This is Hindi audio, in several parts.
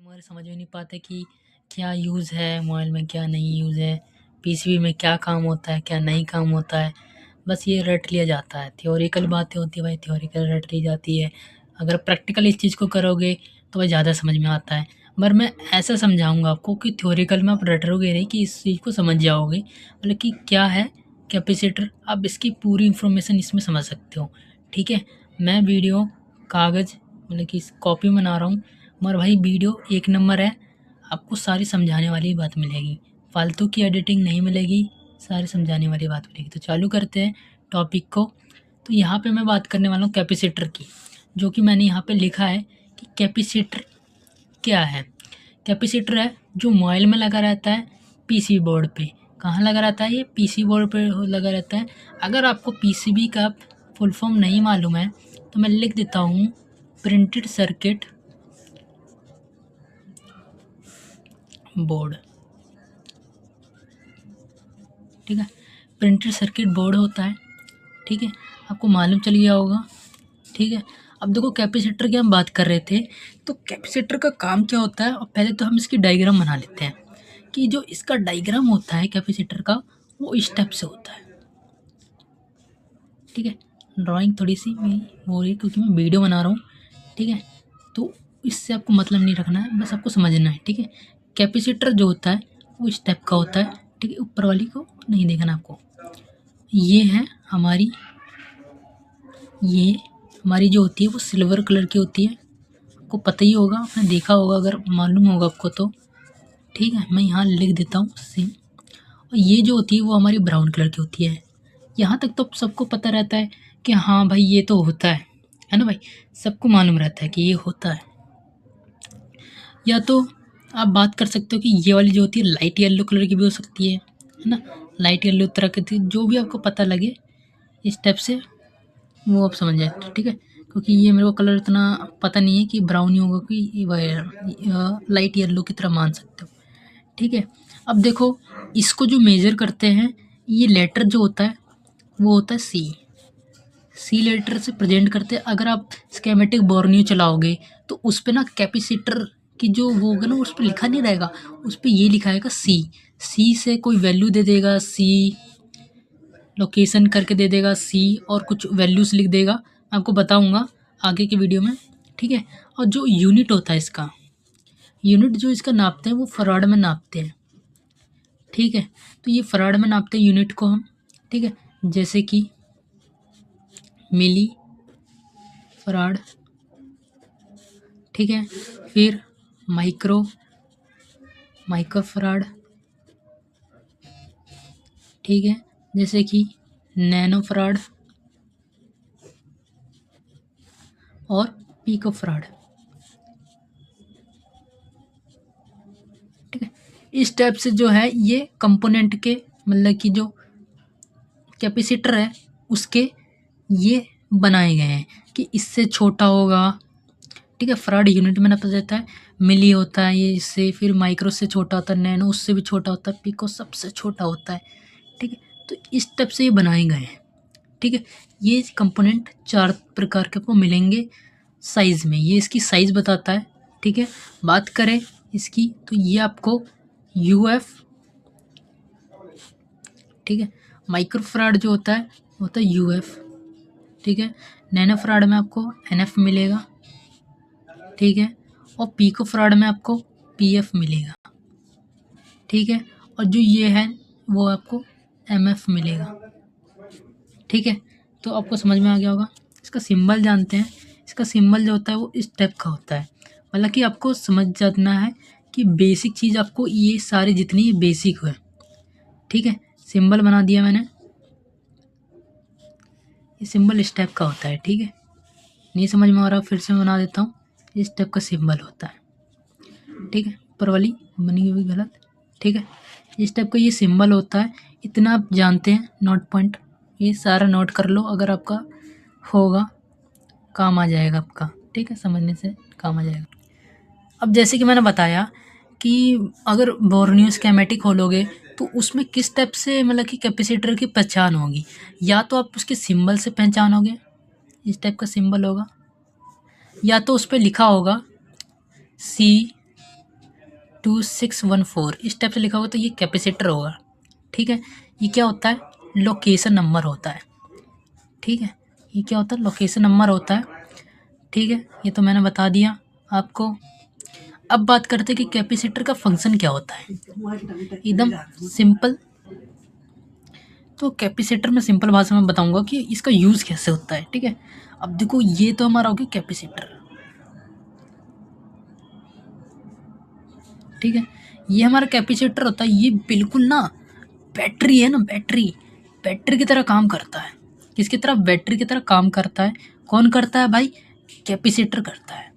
हमारे समझ में नहीं पाते कि क्या यूज़ है मोबाइल में, क्या नहीं यूज़ है, पीसीबी में क्या काम होता है, क्या नहीं काम होता है। बस ये रट लिया जाता है, थ्योरिकल बातें होती है भाई, थ्योरिकल रट ली जाती है। अगर प्रैक्टिकल इस चीज़ को करोगे तो भाई ज़्यादा समझ में आता है। पर मैं ऐसा समझाऊँगा आपको कि थ्योरिकल में आप रटोगे नहीं, कि इस चीज़ को समझ जाओगे मतलब कि क्या है कैपेसिटर, आप इसकी पूरी इन्फॉर्मेशन इसमें समझ सकते हो। ठीक है, मैं वीडियो कागज़ मतलब कि कॉपी में बना रहा हूँ, मगर भाई वीडियो एक नंबर है, आपको सारी समझाने वाली बात मिलेगी, फालतू की एडिटिंग नहीं मिलेगी, सारी समझाने वाली बात मिलेगी। तो चालू करते हैं टॉपिक को। तो यहाँ पे मैं बात करने वाला हूँ कैपेसिटर की, जो कि मैंने यहाँ पे लिखा है कि कैपेसिटर क्या है। कैपेसिटर है जो मोबाइल में लगा रहता है, पीसी बोर्ड पे। कहाँ लगा रहता है? ये पीसी बोर्ड पे लगा रहता है। अगर आपको पीसीबी का फुल फॉर्म नहीं मालूम है तो मैं लिख देता हूँ, प्रिंटेड सर्किट बोर्ड। ठीक है, प्रिंटेड सर्किट बोर्ड होता है। ठीक है, आपको मालूम चल गया होगा। ठीक है, अब देखो कैपेसिटर की हम बात कर रहे थे, तो कैपेसिटर का काम क्या होता है। और पहले तो हम इसकी डायग्राम बना लेते हैं कि जो इसका डायग्राम होता है कैपेसिटर का, वो इस टाइप से होता है। ठीक है, ड्राइंग थोड़ी सी मेरी हो रही है क्योंकि मैं वीडियो बना रहा हूँ। ठीक है, तो इससे आपको मतलब नहीं रखना है, बस आपको समझना है। ठीक है, कैपेसिटर जो होता है वो इस टाइप का होता है। ठीक है, ऊपर वाली को नहीं देखना आपको। ये है हमारी, ये हमारी जो होती है वो सिल्वर कलर की होती है। आपको पता ही होगा, आपने देखा होगा, अगर मालूम होगा आपको तो। ठीक है, मैं यहाँ लिख देता हूँ सेम। और ये जो होती है वो हमारी ब्राउन कलर की होती है। यहाँ तक तो सबको पता रहता है कि हाँ भाई ये तो होता है ना भाई, सबको मालूम रहता है कि ये होता है। या तो आप बात कर सकते हो कि ये वाली जो होती है लाइट येलो कलर की भी हो सकती है ना, लाइट येलो तरह की थी, जो भी आपको पता लगे इस टाइप से वो आप समझ जाए। ठीक है, क्योंकि ये मेरे को कलर इतना पता नहीं है कि ब्राउन ही होगा कि लाइट येलो की तरह मान सकते हो। ठीक है, अब देखो इसको जो मेजर करते हैं, ये लेटर जो होता है वो होता है सी लेटर से प्रेजेंट करते हैं। अगर आप स्केमेटिक बोर्नियो चलाओगे तो उस पे ना कैपेसिटर की जो वो होगा ना, उस पर लिखा नहीं रहेगा, उस पर ये लिखा रहेगा सी से कोई वैल्यू दे देगा, सी लोकेशन करके दे देगा, सी और कुछ वैल्यूज़ लिख देगा। मैं आपको बताऊंगा आगे के वीडियो में। ठीक है, और जो यूनिट होता है इसका, यूनिट जो इसका नापते हैं वो फराड में नापते हैं। ठीक है, तो ये फराड में नापते हैं यूनिट को हम। ठीक है, जैसे कि मिली फराड। ठीक है, फिर माइक्रो फराड। ठीक है, जैसे कि नैनो फराड और पिको फराड। ठीक है, इस टाइप से जो है ये कंपोनेंट के मतलब कि जो कैपेसिटर है उसके ये बनाए गए हैं कि इससे छोटा होगा। ठीक है, फराड यूनिट में नापा जाता है, मिली होता है ये इससे, फिर माइक्रो से छोटा होता है, नैनो उससे भी छोटा होता है, पिको सबसे छोटा होता है। ठीक है, तो इस टाइप से ये बनाए गए हैं। ठीक है, ये कंपोनेंट 4 प्रकार के आपको मिलेंगे साइज़ में, ये इसकी साइज़ बताता है। ठीक है, बात करें इसकी तो ये आपको यूएफ। ठीक है, माइक्रो फराड जो होता है वो होता है यूएफ। ठीक है, नैनो फराड में आपको एनएफ मिलेगा। ठीक है, और पिको फराड में आपको पीएफ मिलेगा। ठीक है, और जो ये है वो आपको एमएफ मिलेगा। ठीक है, तो आपको समझ में आ गया होगा। इसका सिंबल जानते हैं, इसका सिंबल जो होता है वो इस टाइप का होता है। मतलब कि आपको समझ जाना है कि बेसिक चीज़ आपको ये सारी जितनी बेसिक है। ठीक है, सिंबल बना दिया मैंने, ये सिंबल इस टाइप का होता है। ठीक है, नहीं समझ में आ रहा फिर से मैं बना देता हूँ, इस टाइप का सिंबल होता है। ठीक है, ऊपर वाली बनी हुई गलत। ठीक है, इस टाइप का ये सिंबल होता है। इतना आप जानते हैं, नोट पॉइंट ये सारा नोट कर लो, अगर आपका होगा काम आ जाएगा आपका। ठीक है, समझने से काम आ जाएगा। अब जैसे कि मैंने बताया कि अगर बोर्नियो स्कीमेटिक खोलोगे तो उसमें किस टाइप से मतलब कि कैपेसिटर की पहचान होगी। या तो आप उसके सिंबल से पहचानोगे, इस टाइप का सिंबल होगा, या तो उस पर लिखा होगा सी 2614 इस टाइप से लिखा होगा तो ये कैपेसिटर होगा। ठीक है, ये क्या होता है, लोकेशन नंबर होता है। ठीक है, ये क्या होता है, लोकेशन नंबर होता है। ठीक है, ये तो मैंने बता दिया आपको। अब बात करते हैं कि कैपेसिटर का फंक्शन क्या होता है, एकदम सिंपल। तो कैपेसिटर में सिंपल भाषा में बताऊंगा कि इसका यूज़ कैसे होता है। ठीक है, अब देखो ये तो हमारा हो गया कैपेसिटर। ठीक है, ये हमारा कैपेसिटर होता है। ये बिल्कुल ना बैटरी है ना, बैटरी की तरह काम करता है। किसकी तरह, बैटरी की तरह काम करता है। कौन करता है भाई, कैपेसिटर करता है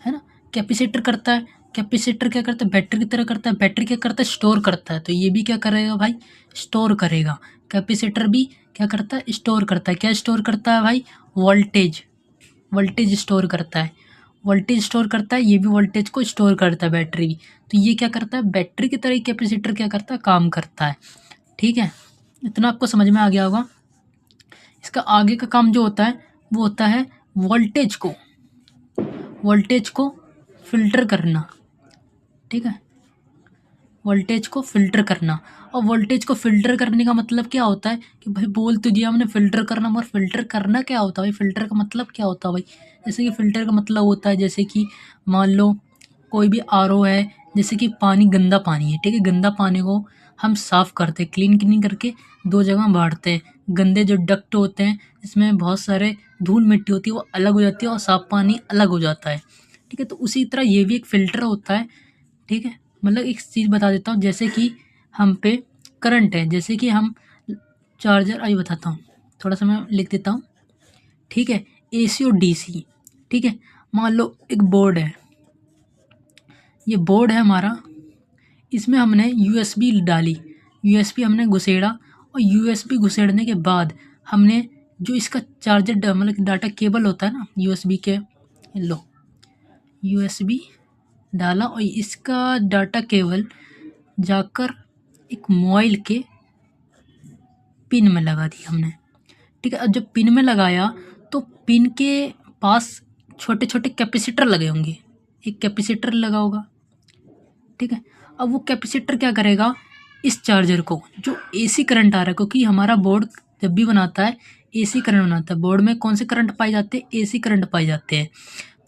ना, कैपेसिटर करता है। कैपेसिटर क्या करता है, बैटरी की तरह करता है। बैटरी क्या करता है, स्टोर करता है। तो ये भी क्या करेगा भाई, स्टोर करेगा। कैपेसिटर भी क्या करता है, स्टोर करता है। क्या स्टोर करता है भाई, वोल्टेज, वोल्टेज स्टोर करता है। वोल्टेज स्टोर करता है, ये भी वोल्टेज को स्टोर करता है, बैटरी भी। तो ये क्या करता है, बैटरी की तरह ही कैपेसिटर क्या करता है, काम करता है। ठीक है, इतना आपको समझ में आ गया होगा। इसका आगे का काम जो होता है वो होता है वोल्टेज को फिल्टर करना। ठीक है, वोल्टेज को फ़िल्टर करना। और वोल्टेज को फ़िल्टर करने का मतलब क्या होता है कि भाई बोल तो दिया हमने फ़िल्टर करना, मगर फ़िल्टर करना क्या होता है भाई, फ़िल्टर का मतलब क्या होता है भाई। जैसे कि फ़िल्टर का मतलब होता है, जैसे कि मान लो कोई भी आरओ है, जैसे कि पानी गंदा पानी है। ठीक है, गंदा पानी को हम साफ़ करते हैं, क्लीन करके दो जगह बांटते हैं। गंदे जो डक्ट होते हैं जिसमें बहुत सारे धूल मिट्टी होती है वो अलग हो जाती है, और साफ़ पानी अलग हो जाता है। ठीक है, तो उसी तरह ये भी एक फ़िल्टर होता है। ठीक है, मतलब एक चीज़ बता देता हूँ, जैसे कि हम पे करंट है, जैसे कि हम चार्जर, आइए बताता हूँ, थोड़ा सा मैं लिख देता हूँ। ठीक है, एसी और डीसी। ठीक है, मान लो एक बोर्ड है, ये बोर्ड है हमारा, इसमें हमने यूएसबी डाली, यूएसबी हमने घुसेड़ा, और यूएसबी घुसेड़ने के बाद हमने जो इसका चार्जर मतलब डाटा केबल होता है ना यूएसबी के, लो यूएसबी डाला, और इसका डाटा केबल जाकर एक मोबाइल के पिन में लगा दिया हमने। ठीक है, अब जब पिन में लगाया तो पिन के पास छोटे छोटे कैपेसिटर लगे होंगे, एक कैपेसिटर लगा होगा। ठीक है, अब वो कैपेसिटर क्या करेगा, इस चार्जर को जो एसी करंट आ रहा है, क्योंकि हमारा बोर्ड जब भी बनाता है एसी करंट बनाता है। बोर्ड में कौन से करंट पाए जाते हैं, एसी करंट पाए जाते हैं।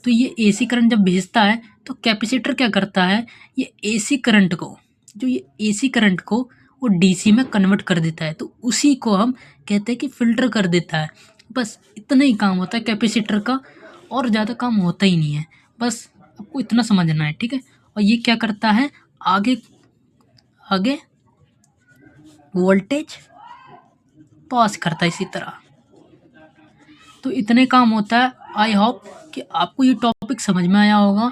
तो ये एसी करंट जब भेजता है तो कैपेसिटर क्या करता है, ये एसी करंट को, जो ये एसी करंट को वो डीसी में कन्वर्ट कर देता है। तो उसी को हम कहते हैं कि फ़िल्टर कर देता है। बस इतना ही काम होता है कैपेसिटर का, और ज़्यादा काम होता ही नहीं है। बस आपको इतना समझना है। ठीक है, और ये क्या करता है, आगे आगे वोल्टेज पास करता है इसी तरह। तो इतने काम होता है। आई होप कि आपको ये टॉपिक समझ में आया होगा।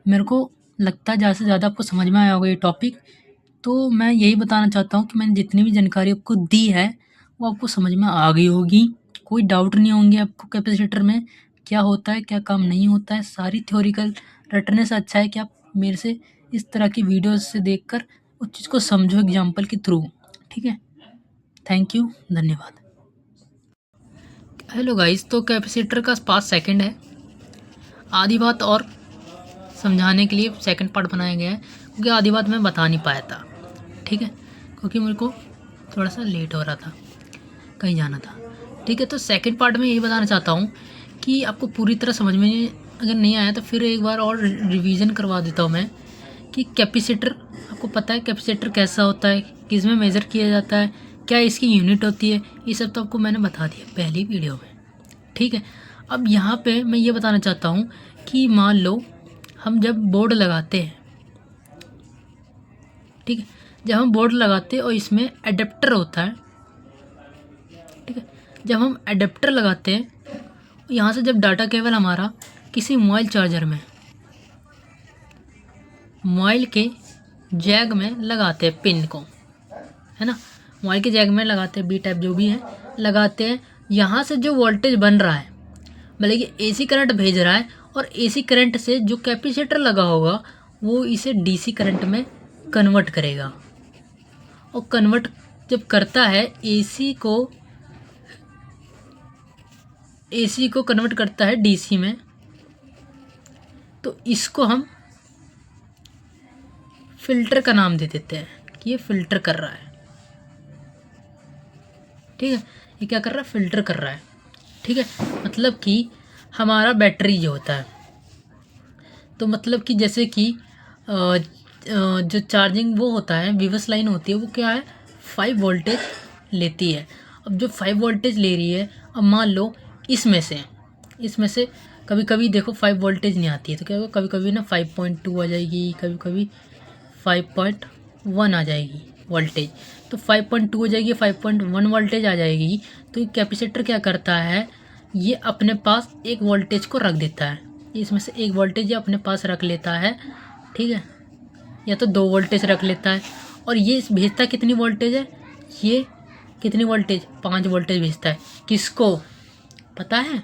मेरे को लगता है ज़्यादा से ज़्यादा आपको समझ में आया होगा ये टॉपिक। तो मैं यही बताना चाहता हूँ कि मैंने जितनी भी जानकारी आपको दी है वो आपको समझ में आ गई होगी। कोई डाउट नहीं होंगे आपको कैपेसिटर में क्या होता है, क्या काम नहीं होता है। सारी थ्योरिकल रटने से अच्छा है कि आप मेरे से इस तरह की वीडियोस से देखकर उस चीज़ को समझो एग्जाम्पल के थ्रू। ठीक है, थैंक यू, धन्यवाद। हेलो गाइस, तो कैपेसिटर का 5 सेकंड है। आधी बात और समझाने के लिए सेकंड पार्ट बनाया गया है, क्योंकि आधी बात मैं बता नहीं पाया था। ठीक है, क्योंकि मेरे को थोड़ा सा लेट हो रहा था, कहीं जाना था। ठीक है, तो सेकंड पार्ट में यही बताना चाहता हूँ कि आपको पूरी तरह समझ में अगर नहीं आया तो फिर एक बार और रिवीजन करवा देता हूँ मैं कि कैपेसिटर, आपको पता है कैपेसिटर कैसा होता है, किस में मेज़र किया जाता है, क्या इसकी यूनिट होती है, ये सब तो आपको मैंने बता दिया पहली वीडियो में। ठीक है, अब यहाँ पे मैं ये बताना चाहता हूँ कि मान लो हम जब बोर्ड लगाते हैं, ठीक है, जब हम बोर्ड लगाते हैं और इसमें एडेप्टर होता है। ठीक है, जब हम एडेप्टर लगाते हैं, यहाँ से जब डाटा केबल हमारा किसी मोबाइल चार्जर में, मोबाइल के जैग में लगाते हैं पिन को, है ना, मोबाइल के जैग में लगाते हैं, बी टाइप जो भी है लगाते हैं। यहाँ से जो वोल्टेज बन रहा है, मतलब कि एसी करंट भेज रहा है, और एसी करंट से जो कैपेसिटर लगा होगा वो इसे डीसी करंट में कन्वर्ट करेगा। और कन्वर्ट जब करता है एसी को कन्वर्ट करता है डीसी में, तो इसको हम फ़िल्टर का नाम दे देते हैं कि ये फ़िल्टर कर रहा है, ठीक है। ये क्या कर रहा है, फ़िल्टर कर रहा है, ठीक है। मतलब कि हमारा बैटरी जो होता है, तो मतलब कि जैसे कि जो चार्जिंग वो होता है, वीवस लाइन होती है, वो क्या है 5 वोल्टेज लेती है। अब जो 5 वोल्टेज ले रही है, अब मान लो इसमें से कभी कभी देखो 5 वोल्टेज नहीं आती है, तो क्या होगा, कभी कभी ना 5.2 आ जाएगी, कभी कभी 5.1 आ जाएगी वोल्टेज। तो 5.2 हो जाएगी, 5.1 वोल्टेज आ जाएगी। तो ये कैपेसिटर क्या करता है, ये अपने पास एक वोल्टेज को रख देता है, इसमें से एक वोल्टेज ये अपने पास रख लेता है, ठीक है, या तो 2 वोल्टेज रख लेता है। और ये भेजता कितनी वोल्टेज है, ये कितनी वोल्टेज 5 वोल्टेज भेजता है। किसको पता है,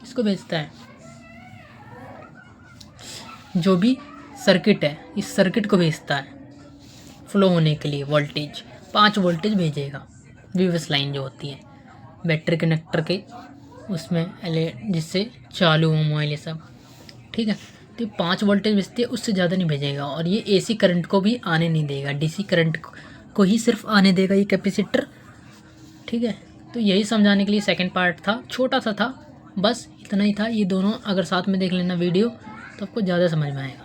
किसको भेजता है, जो भी सर्किट है, इस सर्किट को भेजता है फ्लो होने के लिए वोल्टेज, 5 वोल्टेज भेजेगा। वीवस लाइन जो होती है बैटरी कनेक्टर के उसमें जिससे चालू हो मोबाइल ये सब, ठीक है। तो 5 वोल्टेज भेजती है, उससे ज़्यादा नहीं भेजेगा। और ये एसी करंट को भी आने नहीं देगा, डीसी करंट को ही सिर्फ आने देगा ये कैपेसिटर, ठीक है। तो यही समझाने के लिए सेकंड पार्ट था, छोटा सा था, बस इतना ही था। ये दोनों अगर साथ में देख लेना वीडियो तो आपको ज़्यादा समझ में आएगा।